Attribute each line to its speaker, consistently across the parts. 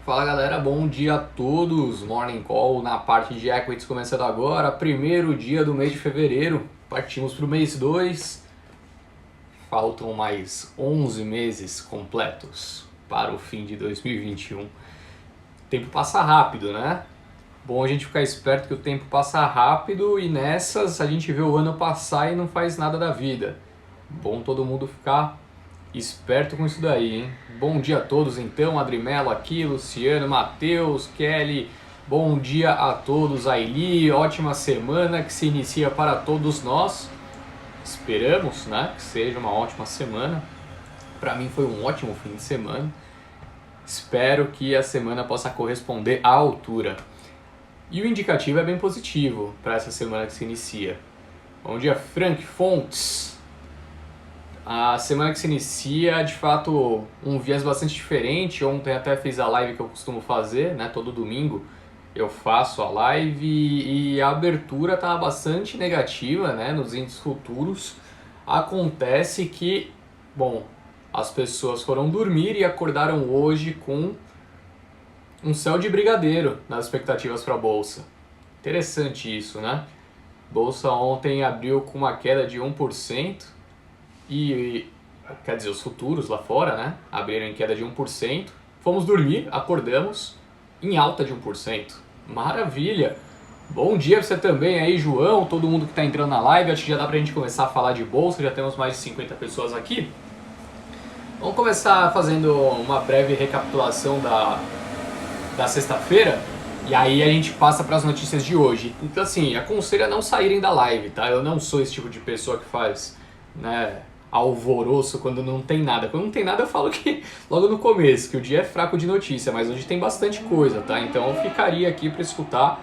Speaker 1: Fala galera, bom dia a todos. Morning Call na parte de Equities começando agora, primeiro dia do mês de fevereiro. Partimos para o mês 2. Faltam mais 11 meses completos para o fim de 2021. O tempo passa rápido, né? Bom a gente ficar esperto que o tempo passa rápido e nessas a gente vê o ano passar e não faz nada da vida. Bom todo mundo ficar esperto com isso daí, hein? Bom dia a todos então, Adrimelo aqui, Luciano, Matheus, Kelly, bom dia a todos, Aili, ótima semana que se inicia para todos nós. Esperamos, né, que seja uma ótima semana. Para mim foi um ótimo fim de semana. Espero que a semana possa corresponder à altura. E o indicativo é bem positivo para essa semana que se inicia. Bom dia, Frank Fontes. A semana que se inicia, de fato, um viés bastante diferente. Ontem até fiz a live que eu costumo fazer, né? Todo domingo eu faço a live e a abertura está bastante negativa, né? Nos índices futuros. Acontece que, bom, as pessoas foram dormir e acordaram hoje com um céu de brigadeiro nas expectativas para a Bolsa. Interessante isso, né? Bolsa ontem abriu com uma queda de 1%. E, quer dizer, os futuros lá fora, né, abriram em queda de 1%. Fomos dormir, acordamos em alta de 1%. Maravilha! Bom dia pra você também aí, João, todo mundo que está entrando na live. Acho que já dá pra gente começar a falar de bolsa, já temos mais de 50 pessoas aqui. Vamos começar fazendo uma breve recapitulação da sexta-feira. E aí a gente passa para as notícias de hoje. Então assim, aconselho a não saírem da live, tá? Eu não sou esse tipo de pessoa que faz, né, alvoroço quando não tem nada. Quando não tem nada eu falo que logo no começo, que o dia é fraco de notícia, mas hoje tem bastante coisa, tá? Então eu ficaria aqui para escutar,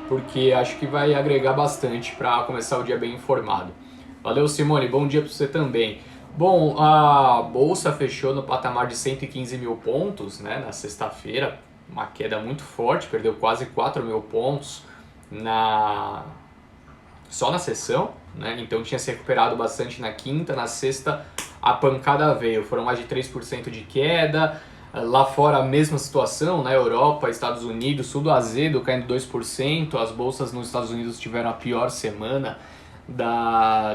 Speaker 1: porque acho que vai agregar bastante para começar o dia bem informado. Valeu, Simone, bom dia para você também. Bom, a Bolsa fechou no patamar de 115 mil pontos, né, na sexta-feira, uma queda muito forte, perdeu quase 4 mil pontos só na sessão, né? Então tinha se recuperado bastante na quinta, na sexta a pancada veio, foram mais de 3% de queda. Lá fora a mesma situação, né? Europa, Estados Unidos, tudo azedo, caindo 2%. As bolsas nos Estados Unidos tiveram a pior semana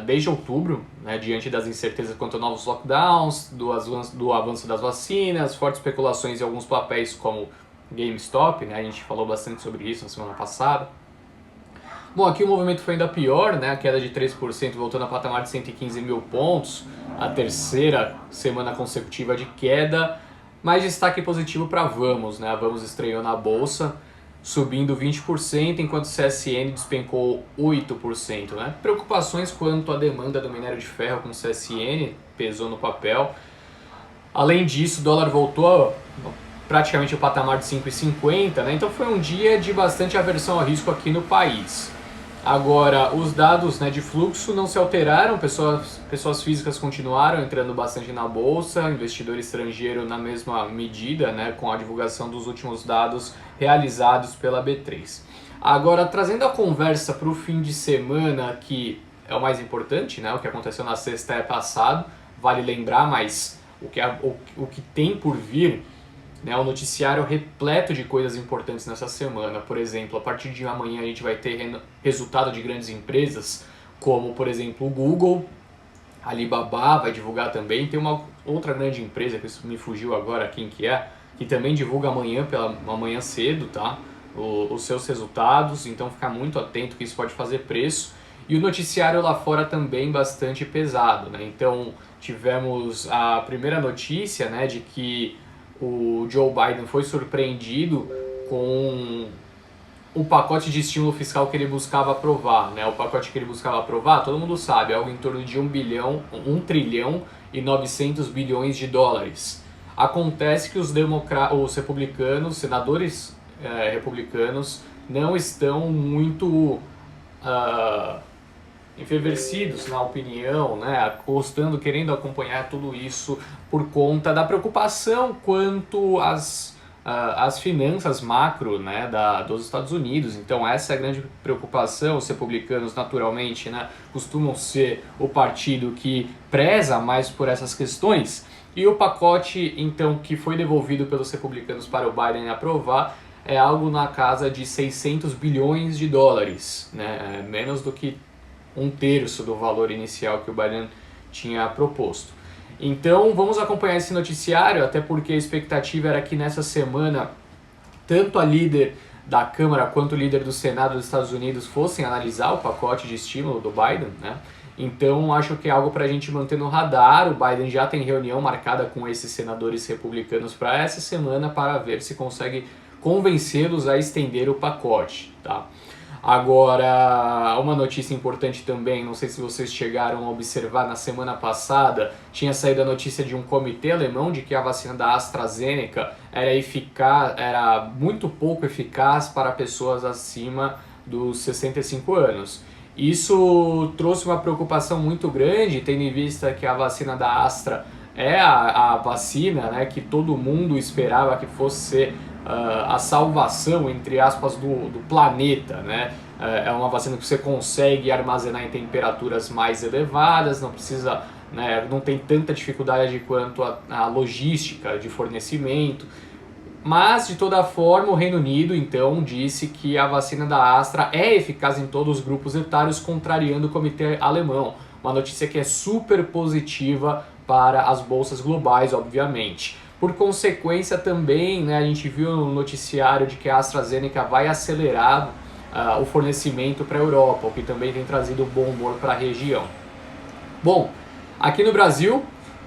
Speaker 1: desde outubro, né? Diante das incertezas quanto a novos lockdowns, do avanço das vacinas, fortes especulações em alguns papéis como GameStop, né? A gente falou bastante sobre isso na semana passada. Bom, aqui o movimento foi ainda pior, né? A queda de 3%, voltando a patamar de 115 mil pontos, a terceira semana consecutiva de queda, mas destaque positivo para a Vamos, né? A Vamos estreou na bolsa, subindo 20%, enquanto o CSN despencou 8%, né? Preocupações quanto à demanda do minério de ferro com o CSN, pesou no papel. Além disso, o dólar voltou praticamente ao patamar de 5,50, né? Então foi um dia de bastante aversão ao risco aqui no país. Agora, os dados, né, de fluxo não se alteraram, pessoas físicas continuaram entrando bastante na bolsa, investidor estrangeiro na mesma medida, né, com a divulgação dos últimos dados realizados pela B3. Agora, trazendo a conversa para o fim de semana, que é o mais importante, né, o que aconteceu na sexta é passado, vale lembrar, mas o que tem por vir, né, o noticiário repleto de coisas importantes nessa semana. Por exemplo, a partir de amanhã a gente vai ter resultado de grandes empresas, como por exemplo o Google, a Alibaba vai divulgar também. Tem uma outra grande empresa, que me fugiu agora quem que é, que também divulga amanhã, pela manhã cedo, tá? Os seus resultados, então ficar muito atento que isso pode fazer preço. E o noticiário lá fora também bastante pesado, né? Então tivemos a primeira notícia, né, de que o Joe Biden foi surpreendido com o pacote de estímulo fiscal que ele buscava aprovar, né? O pacote que ele buscava aprovar, todo mundo sabe, é algo em torno de 1 trilhão e 900 bilhões de dólares. Acontece que os republicanos, senadores republicanos, não estão muito enfervescidos na opinião, né, querendo acompanhar tudo isso por conta da preocupação quanto às finanças macro, né, dos Estados Unidos. Então essa é a grande preocupação. Os republicanos naturalmente, né, costumam ser o partido que preza mais por essas questões. E o pacote, então, que foi devolvido pelos republicanos para o Biden aprovar é algo na casa de 600 bilhões de dólares, né? Menos do que um terço do valor inicial que o Biden tinha proposto. Então vamos acompanhar esse noticiário, até porque a expectativa era que nessa semana tanto a líder da Câmara quanto o líder do Senado dos Estados Unidos fossem analisar o pacote de estímulo do Biden, né? Então acho que é algo para a gente manter no radar. O Biden já tem reunião marcada com esses senadores republicanos para essa semana para ver se consegue convencê-los a estender o pacote, tá? Agora, uma notícia importante também, não sei se vocês chegaram a observar, na semana passada tinha saído a notícia de um comitê alemão de que a vacina da AstraZeneca era muito pouco eficaz para pessoas acima dos 65 anos. Isso trouxe uma preocupação muito grande, tendo em vista que a vacina da Astra é a vacina, né, que todo mundo esperava que fosse ser a salvação, entre aspas, do planeta, né? É uma vacina que você consegue armazenar em temperaturas mais elevadas, não precisa, né, não tem tanta dificuldade quanto a logística de fornecimento. Mas, de toda forma, o Reino Unido, então, disse que a vacina da Astra é eficaz em todos os grupos etários, contrariando o comitê alemão. Uma notícia que é super positiva para as bolsas globais, obviamente. Por consequência também, né, a gente viu no noticiário de que a AstraZeneca vai acelerar o fornecimento para a Europa, o que também tem trazido bom humor para a região. Bom, aqui no Brasil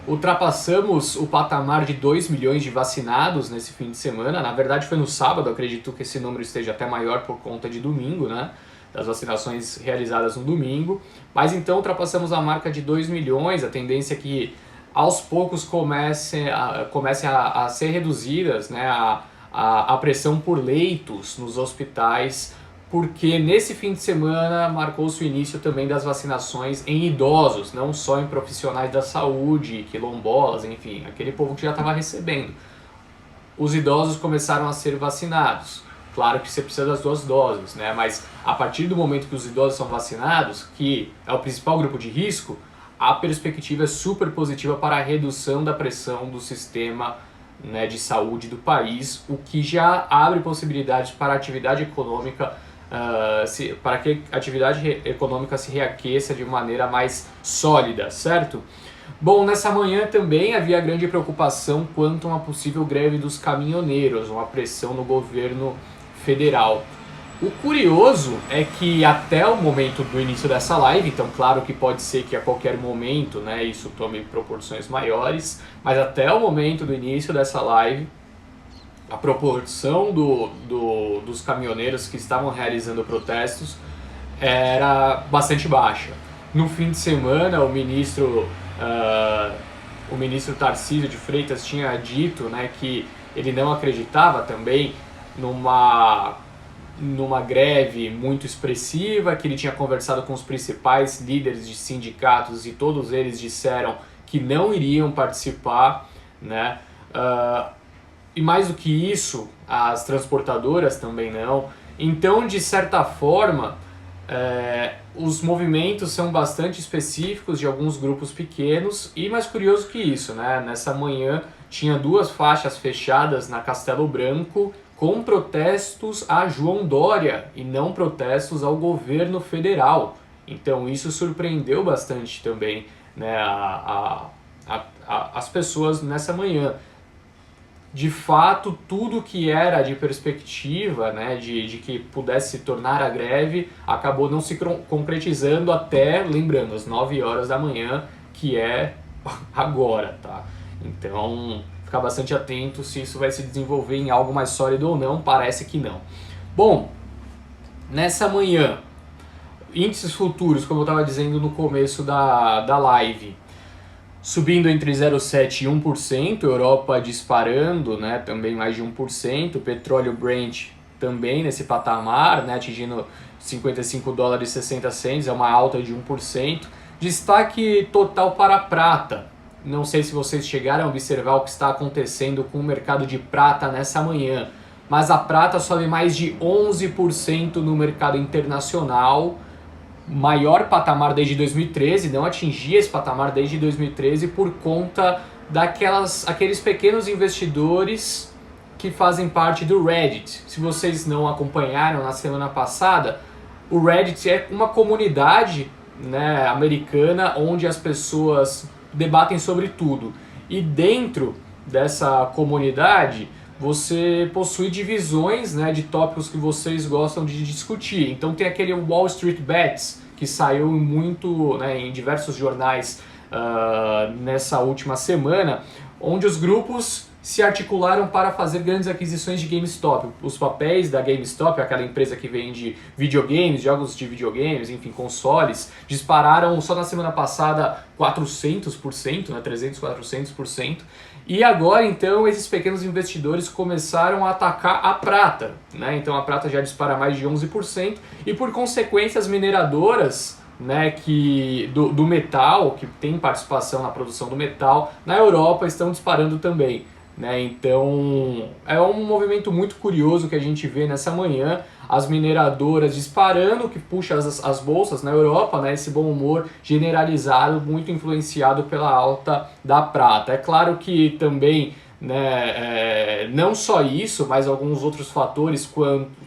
Speaker 1: ultrapassamos o patamar de 2 milhões de vacinados nesse fim de semana. Na verdade foi no sábado, acredito que esse número esteja até maior por conta de domingo, né? Das vacinações realizadas no domingo. Mas então ultrapassamos a marca de 2 milhões, a tendência é que aos poucos comecem a ser reduzidas, né, a pressão por leitos nos hospitais, porque nesse fim de semana marcou-se o início também das vacinações em idosos, não só em profissionais da saúde, quilombolas, enfim, aquele povo que já estava recebendo. Os idosos começaram a ser vacinados. Claro que você precisa das 2 doses, né? Mas a partir do momento que os idosos são vacinados, que é o principal grupo de risco, a perspectiva é super positiva para a redução da pressão do sistema, né, de saúde do país, o que já abre possibilidades para a atividade econômica, para que a atividade econômica se reaqueça de maneira mais sólida, certo? Bom, nessa manhã também havia grande preocupação quanto a uma possível greve dos caminhoneiros, uma pressão no governo federal. O curioso é que até o momento do início dessa live, então claro que pode ser que a qualquer momento, né, isso tome proporções maiores, mas até o momento do início dessa live, a proporção dos caminhoneiros que estavam realizando protestos era bastante baixa. No fim de semana, o ministro Tarcísio de Freitas tinha dito, né, que ele não acreditava também numa greve muito expressiva, que ele tinha conversado com os principais líderes de sindicatos e todos eles disseram que não iriam participar, né? E mais do que isso, as transportadoras também não. Então, de certa forma, os movimentos são bastante específicos de alguns grupos pequenos e mais curioso que isso, né? Nessa manhã tinha 2 faixas fechadas na Castelo Branco com protestos a João Dória e não protestos ao governo federal. Então isso surpreendeu bastante também, né, as pessoas nessa manhã. De fato, tudo que era de perspectiva, né, de que pudesse se tornar a greve, acabou não se concretizando até, lembrando, às 9 horas da manhã, que é agora, tá? Então, ficar bastante atento se isso vai se desenvolver em algo mais sólido ou não, parece que não. Bom, nessa manhã, índices futuros, como eu estava dizendo no começo da live, subindo entre 0,7% e 1%, Europa disparando, né, também mais de 1%, petróleo Brent também nesse patamar, né, atingindo 55 dólares e 60 cents, é uma alta de 1%. Destaque total para a prata. Não sei se vocês chegaram a observar o que está acontecendo com o mercado de prata nessa manhã, mas a prata sobe mais de 11% no mercado internacional, maior patamar desde 2013, não atingia esse patamar desde 2013 por conta aqueles pequenos investidores que fazem parte do Reddit. Se vocês não acompanharam na semana passada, o Reddit é uma comunidade, né, americana onde as pessoas debatem sobre tudo. E dentro dessa comunidade você possui divisões, né, de tópicos que vocês gostam de discutir. Então tem aquele Wall Street Bets que saiu muito, né, em diversos jornais nessa última semana, onde os grupos se articularam para fazer grandes aquisições de GameStop. Os papéis da GameStop, aquela empresa que vende videogames, jogos de videogames, enfim, consoles, dispararam só na semana passada 400%, né, 300, 400%. E agora, então, esses pequenos investidores começaram a atacar a prata, né? Então a prata já dispara mais de 11% e, por consequência, as mineradoras, né, do metal, que tem participação na produção do metal, na Europa estão disparando também. Né? Então é um movimento muito curioso que a gente vê nessa manhã, as mineradoras disparando, que puxa as bolsas na Europa, né? Esse bom humor generalizado, muito influenciado pela alta da prata. É claro que também, né, não só isso, mas alguns outros fatores,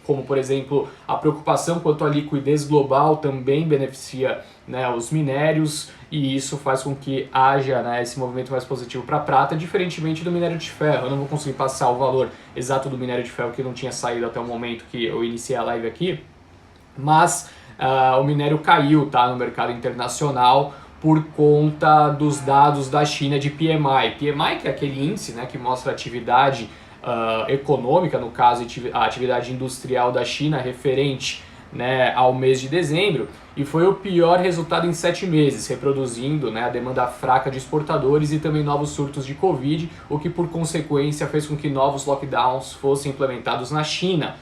Speaker 1: como por exemplo a preocupação quanto à liquidez global também beneficia, né, os minérios, e isso faz com que haja, né, esse movimento mais positivo para a prata, diferentemente do minério de ferro. Eu não vou conseguir passar o valor exato do minério de ferro, que não tinha saído até o momento que eu iniciei a live aqui, mas o minério caiu, tá, no mercado internacional por conta dos dados da China de PMI. PMI, que é aquele índice, né, que mostra a atividade econômica, no caso a atividade industrial da China referente, né, ao mês de dezembro, e foi o pior resultado em 7 meses, reproduzindo, né, a demanda fraca de exportadores e também novos surtos de Covid, o que por consequência fez com que novos lockdowns fossem implementados na China.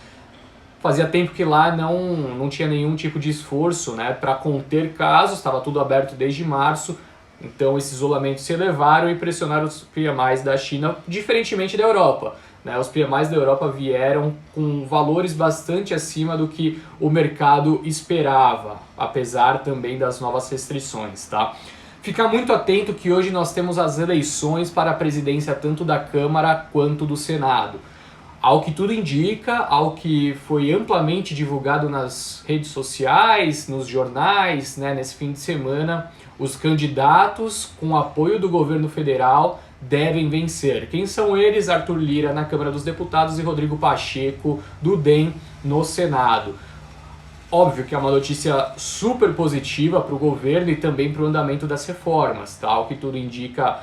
Speaker 1: Fazia tempo que lá não tinha nenhum tipo de esforço, né, para conter casos, estava tudo aberto desde março, então esses isolamentos se elevaram e pressionaram os PMIs da China, diferentemente da Europa. Né, os PMIs da Europa vieram com valores bastante acima do que o mercado esperava, apesar também das novas restrições. Tá? Ficar muito atento que hoje nós temos as eleições para a presidência tanto da Câmara quanto do Senado. Ao que tudo indica, ao que foi amplamente divulgado nas redes sociais, nos jornais, né, nesse fim de semana, os candidatos com apoio do governo federal devem vencer. Quem são eles? Arthur Lira na Câmara dos Deputados e Rodrigo Pacheco do DEM no Senado. Óbvio que é uma notícia super positiva para o governo e também para o andamento das reformas. Tá? O que tudo indica,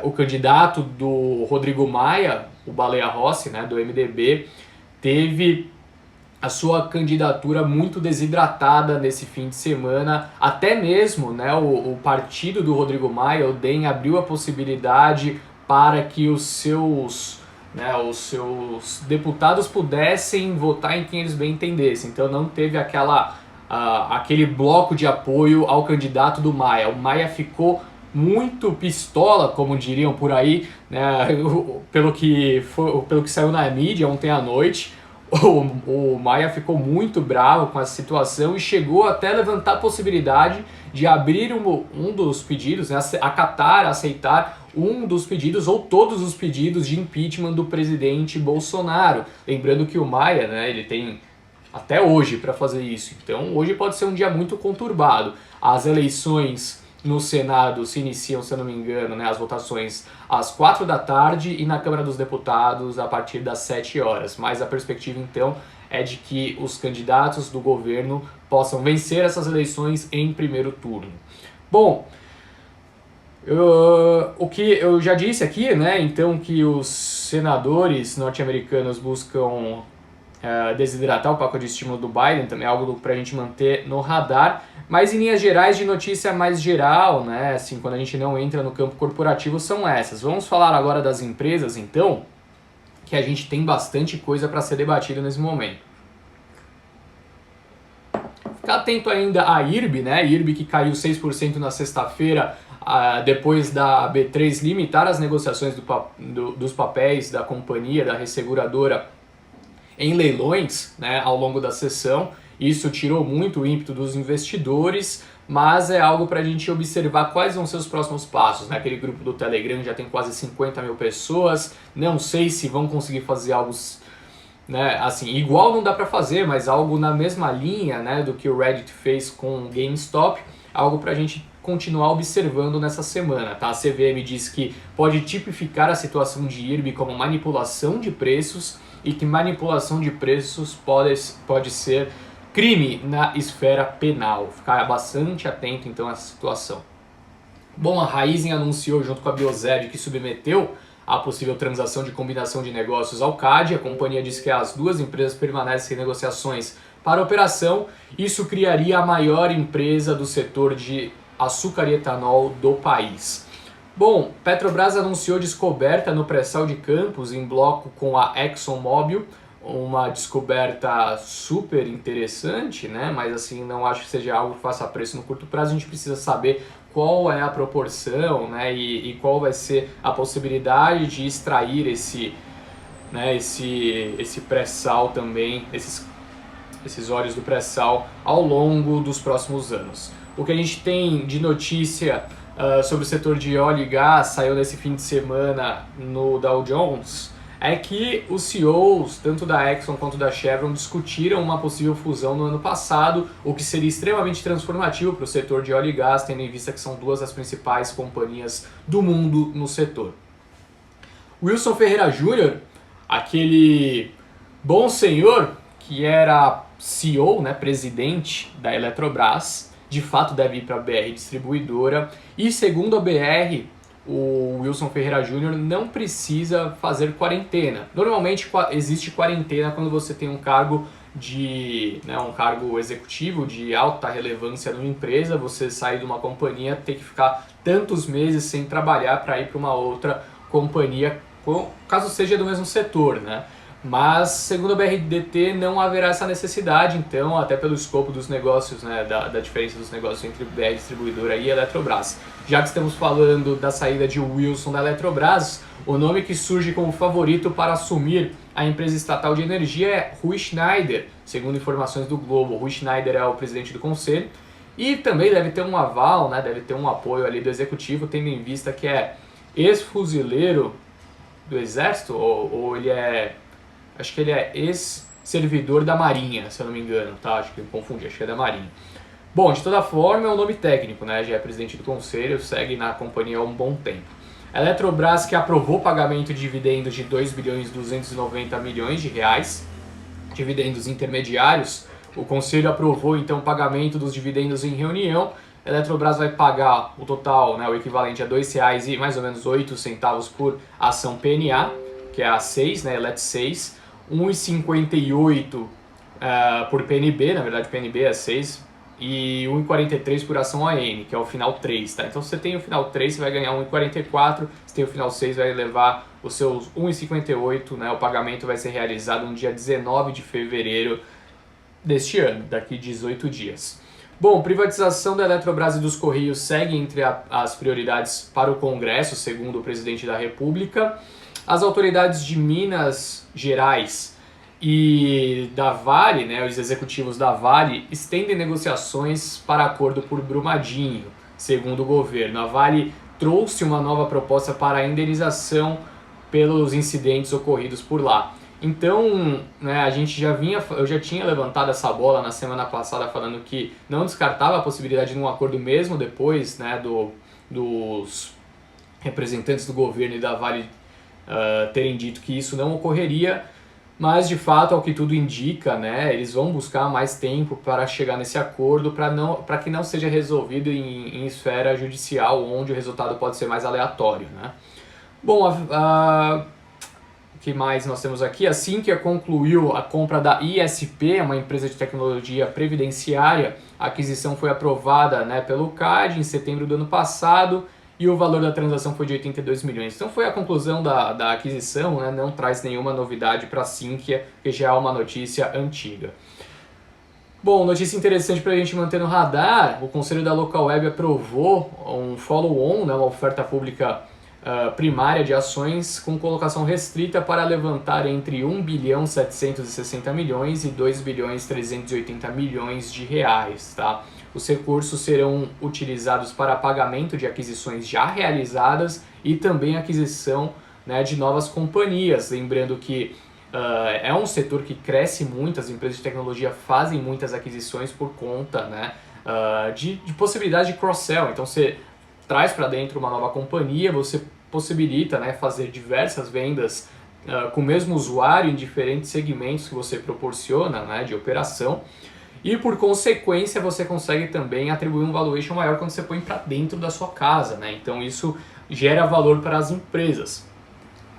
Speaker 1: o candidato do Rodrigo Maia, o Baleia Rossi, né, do MDB, teve a sua candidatura muito desidratada nesse fim de semana. Até mesmo, né, o partido do Rodrigo Maia, o DEM, abriu a possibilidade para que os seus deputados pudessem votar em quem eles bem entendessem. Então não teve aquele bloco de apoio ao candidato do Maia. O Maia ficou muito pistola, como diriam por aí, né, pelo que saiu na mídia ontem à noite. O Maia ficou muito bravo com essa situação e chegou até a levantar a possibilidade de abrir um dos pedidos, né, aceitar um dos pedidos ou todos os pedidos de impeachment do presidente Bolsonaro. Lembrando que o Maia, né, ele tem até hoje para fazer isso. Então hoje pode ser um dia muito conturbado. As eleições no Senado se iniciam, se eu não me engano, né, as votações às 4 da tarde e na Câmara dos Deputados a partir das 7 horas. Mas a perspectiva, então, é de que os candidatos do governo possam vencer essas eleições em primeiro turno. Bom, o que eu já disse aqui, né, então, que os senadores norte-americanos buscam desidratar o pacote de estímulo do Biden, também é algo para a gente manter no radar, mas em linhas gerais, de notícia mais geral, né, assim, quando a gente não entra no campo corporativo, são essas. Vamos falar agora das empresas, então, que a gente tem bastante coisa para ser debatida nesse momento. Ficar atento ainda à IRB, né, IRB que caiu 6% na sexta-feira, depois da B3 limitar as negociações dos papéis da companhia, da resseguradora, em leilões, né, ao longo da sessão. Isso tirou muito o ímpeto dos investidores, mas é algo para a gente observar quais vão ser os próximos passos. Né? Aquele grupo do Telegram já tem quase 50 mil pessoas, não sei se vão conseguir fazer algo, né, assim, igual não dá para fazer, mas algo na mesma linha, né, do que o Reddit fez com o GameStop, algo para a gente continuar observando nessa semana. Tá? A CVM diz que pode tipificar a situação de IRB como manipulação de preços e que manipulação de preços pode ser crime na esfera penal. Ficar bastante atento então a essa situação. Bom, a Raizen anunciou junto com a Biozed que submeteu a possível transação de combinação de negócios ao CAD. A companhia diz que as duas empresas permanecem em negociações para a operação. Isso criaria a maior empresa do setor de açúcar e etanol do país. Bom, Petrobras anunciou descoberta no pré-sal de Campos em bloco com a ExxonMobil. Uma descoberta super interessante, né? Mas assim, não acho que seja algo que faça preço no curto prazo. A gente precisa saber qual é a proporção, né? E qual vai ser a possibilidade de extrair esse pré-sal também, esses óleos do pré-sal ao longo dos próximos anos. O que a gente tem de notícia sobre o setor de óleo e gás saiu nesse fim de semana no Dow Jones é que os CEOs, tanto da Exxon quanto da Chevron, discutiram uma possível fusão no ano passado, o que seria extremamente transformativo para o setor de óleo e gás, tendo em vista que são duas das principais companhias do mundo no setor. Wilson Ferreira Jr., aquele bom senhor que era CEO, né, presidente da Eletrobras, de fato deve ir para a BR Distribuidora, e segundo a BR, o Wilson Ferreira Jr. não precisa fazer quarentena. Normalmente existe quarentena quando você tem um cargo um cargo executivo de alta relevância numa empresa, você sair de uma companhia, ter que ficar tantos meses sem trabalhar para ir para uma outra companhia, caso seja do mesmo setor, né? Mas, segundo a BRDT, não haverá essa necessidade, então, até pelo escopo dos negócios, né, da diferença dos negócios entre BR Distribuidora e Eletrobras. Já que estamos falando da saída de Wilson da Eletrobras, o nome que surge como favorito para assumir a empresa estatal de energia é Rui Schneider, segundo informações do Globo. Rui Schneider é o presidente do conselho e também deve ter um aval, né, deve ter um apoio ali do executivo, tendo em vista que é ex-fuzileiro do Exército, ou ele é... Acho que ele é ex-servidor da Marinha, se eu não me engano, tá? Acho que eu confundi, acho que é da Marinha. Bom, de toda forma, é um nome técnico, né? Já é presidente do conselho, segue na companhia há um bom tempo. A Eletrobras, que aprovou o pagamento de dividendos de 2 bilhões e 290 milhões de reais, dividendos intermediários, o conselho aprovou então o pagamento dos dividendos em reunião. A Eletrobras vai pagar o total, né, o equivalente a R$ 2,00 e mais ou menos 8 centavos por ação PNA, que é a 6, né, ELET 6, 1,58 por PNB, na verdade PNB é 6, e 1,43 por ação AN, que é o final 3, tá? Então se você tem o final 3, você vai ganhar 1,44, se tem o final 6, vai levar os seus 1,58, né? O pagamento vai ser realizado no dia 19 de fevereiro deste ano, daqui 18 dias. Bom, privatização da Eletrobras e dos Correios segue entre as prioridades para o Congresso, segundo o presidente da República. As autoridades de Minas Gerais e da Vale, né, os executivos da Vale, estendem negociações para acordo por Brumadinho, segundo o governo. A Vale trouxe uma nova proposta para a indenização pelos incidentes ocorridos por lá. Então, né, eu já tinha levantado essa bola na semana passada falando que não descartava a possibilidade de um acordo mesmo depois, né, dos representantes do governo e da Vale terem dito que isso não ocorreria, mas de fato, ao que tudo indica, né, eles vão buscar mais tempo para chegar nesse acordo, para que não seja resolvido em esfera judicial, onde o resultado pode ser mais aleatório, né? Bom, o que mais nós temos aqui? A Sinqia concluiu a compra da ISP, uma empresa de tecnologia previdenciária. A aquisição foi aprovada, né, pelo CAD em setembro do ano passado, e o valor da transação foi de 82 milhões. Então foi a conclusão da aquisição, né? Não traz nenhuma novidade para a Sinqia, que já é uma notícia antiga. Bom, notícia interessante para a gente manter no radar, o Conselho da Local Web aprovou um follow-on, né, uma oferta pública primária de ações com colocação restrita para levantar entre 1 bilhão 760 milhões e 2 bilhões 380 milhões de reais, tá? Os recursos serão utilizados para pagamento de aquisições já realizadas e também aquisição, né, de novas companhias. Lembrando que é um setor que cresce muito, as empresas de tecnologia fazem muitas aquisições por conta, né, de possibilidade de cross-sell. Então você traz para dentro uma nova companhia, você possibilita, né, fazer diversas vendas com o mesmo usuário em diferentes segmentos que você proporciona, né, de operação. E por consequência você consegue também atribuir um valuation maior quando você põe para dentro da sua casa, né? Então isso gera valor para as empresas.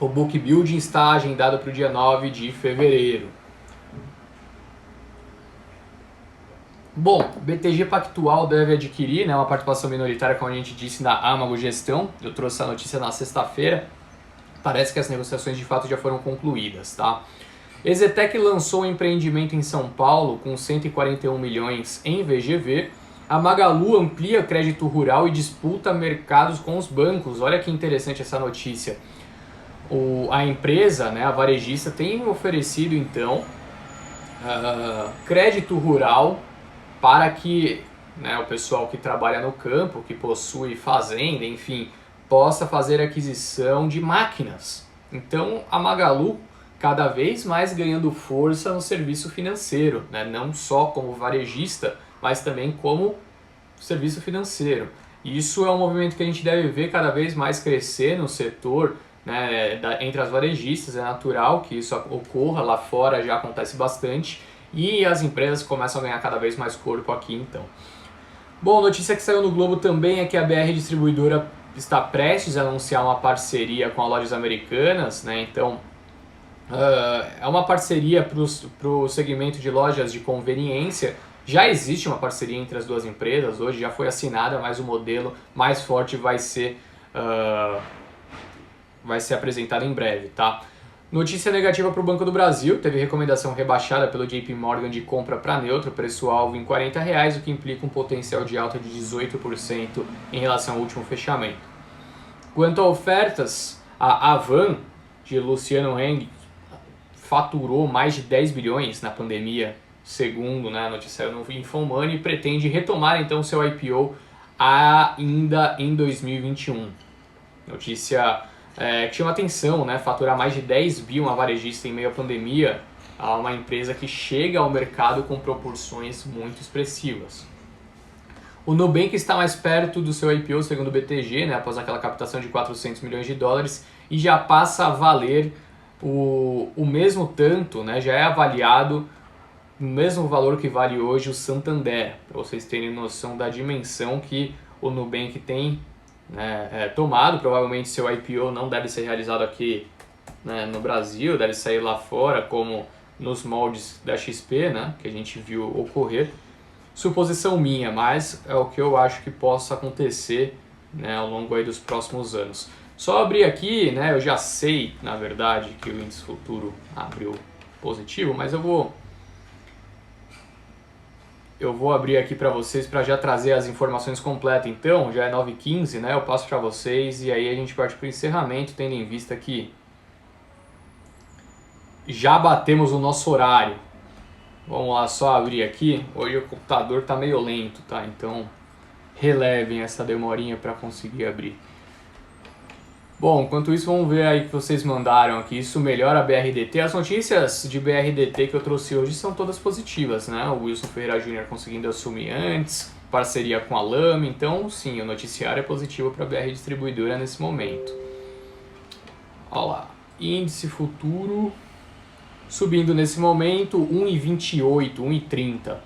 Speaker 1: O book building está agendado para o dia 9 de fevereiro. Bom, BTG Pactual deve adquirir, né, uma participação minoritária, como a gente disse, na Amago Gestão. Eu trouxe essa notícia na sexta-feira. Parece que as negociações de fato já foram concluídas, tá? Exetec lançou um empreendimento em São Paulo com 141 milhões em VGV. A Magalu amplia crédito rural e disputa mercados com os bancos. Olha que interessante essa notícia. A empresa, né, a varejista, tem oferecido então crédito rural para que, né, o pessoal que trabalha no campo, que possui fazenda, enfim, possa fazer aquisição de máquinas. Então a Magalu cada vez mais ganhando força no serviço financeiro, né? Não só como varejista, mas também como serviço financeiro. E isso é um movimento que a gente deve ver cada vez mais crescer no setor, né, entre as varejistas. É natural que isso ocorra, lá fora já acontece bastante e as empresas começam a ganhar cada vez mais corpo aqui então. Bom, notícia que saiu no Globo também é que a BR Distribuidora está prestes a anunciar uma parceria com a Lojas Americanas, né? Então é uma parceria para o segmento de lojas de conveniência. Já existe uma parceria entre as duas empresas, hoje já foi assinada, mas o modelo mais forte vai ser apresentado em breve, tá? Notícia negativa para o Banco do Brasil, teve recomendação rebaixada pelo JP Morgan de compra para neutro, preço-alvo em R$40, o que implica um potencial de alta de 18% em relação ao último fechamento. Quanto a ofertas, a Avan, de Luciano Heng, faturou mais de 10 bilhões na pandemia, segundo, né, noticiário no Infomoney, e pretende retomar então seu IPO ainda em 2021. Notícia que chama atenção, né, faturar mais de 10 bi uma varejista em meio à pandemia, a uma empresa que chega ao mercado com proporções muito expressivas. O Nubank está mais perto do seu IPO, segundo o BTG, né, após aquela captação de 400 milhões de dólares, e já passa a valer o mesmo tanto, né, já é avaliado no mesmo valor que vale hoje o Santander, para vocês terem noção da dimensão que o Nubank tem, né, tomado. Provavelmente seu IPO não deve ser realizado aqui, né, no Brasil, deve sair lá fora, como nos moldes da XP, né, que a gente viu ocorrer. Suposição minha, mas é o que eu acho que possa acontecer, né, ao longo aí dos próximos anos. Só abrir aqui, né, eu já sei, na verdade, que o índice futuro abriu positivo, mas eu vou abrir aqui para vocês para já trazer as informações completas. Então, já é 9h15, né, eu passo para vocês e aí a gente parte para o encerramento, tendo em vista que já batemos o nosso horário. Vamos lá, só abrir aqui. Hoje o computador está meio lento, tá? Então, relevem essa demorinha para conseguir abrir. Bom, enquanto isso, vamos ver aí que vocês mandaram aqui. Isso melhora a BRDT. As notícias de BRDT que eu trouxe hoje são todas positivas, né? O Wilson Ferreira Jr. conseguindo assumir antes, parceria com a Lame. Então, sim, o noticiário é positivo para a BR Distribuidora nesse momento. Olha lá, índice futuro subindo nesse momento 1,28, 1,30.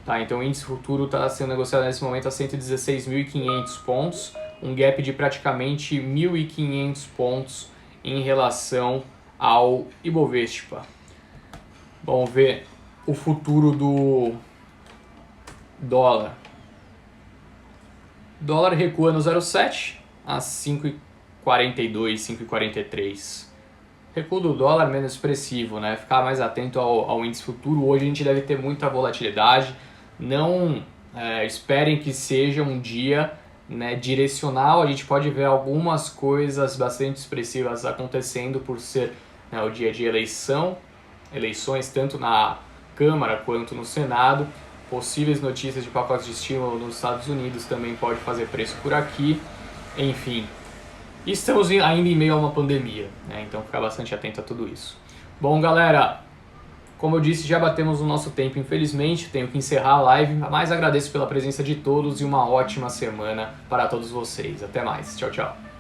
Speaker 1: Tá? Então, o índice futuro está sendo negociado nesse momento a 116.500 pontos. Um gap de praticamente 1.500 pontos em relação ao Ibovespa. Vamos ver o futuro do dólar. Dólar recua no 0,7 a 5,42, 5,43. Recuo do dólar menos expressivo, né? Ficar mais atento ao índice futuro. Hoje a gente deve ter muita volatilidade. Não esperem que seja um dia né, direcional. A gente pode ver algumas coisas bastante expressivas acontecendo por ser, né, o dia de eleições tanto na Câmara quanto no Senado. Possíveis notícias de pacotes de estímulo nos Estados Unidos também pode fazer preço por aqui. Enfim, estamos ainda em meio a uma pandemia, né? Então ficar bastante atento a tudo isso. Bom, galera, como eu disse, já batemos o nosso tempo, infelizmente, tenho que encerrar a live, mas agradeço pela presença de todos e uma ótima semana para todos vocês. Até mais, tchau, tchau.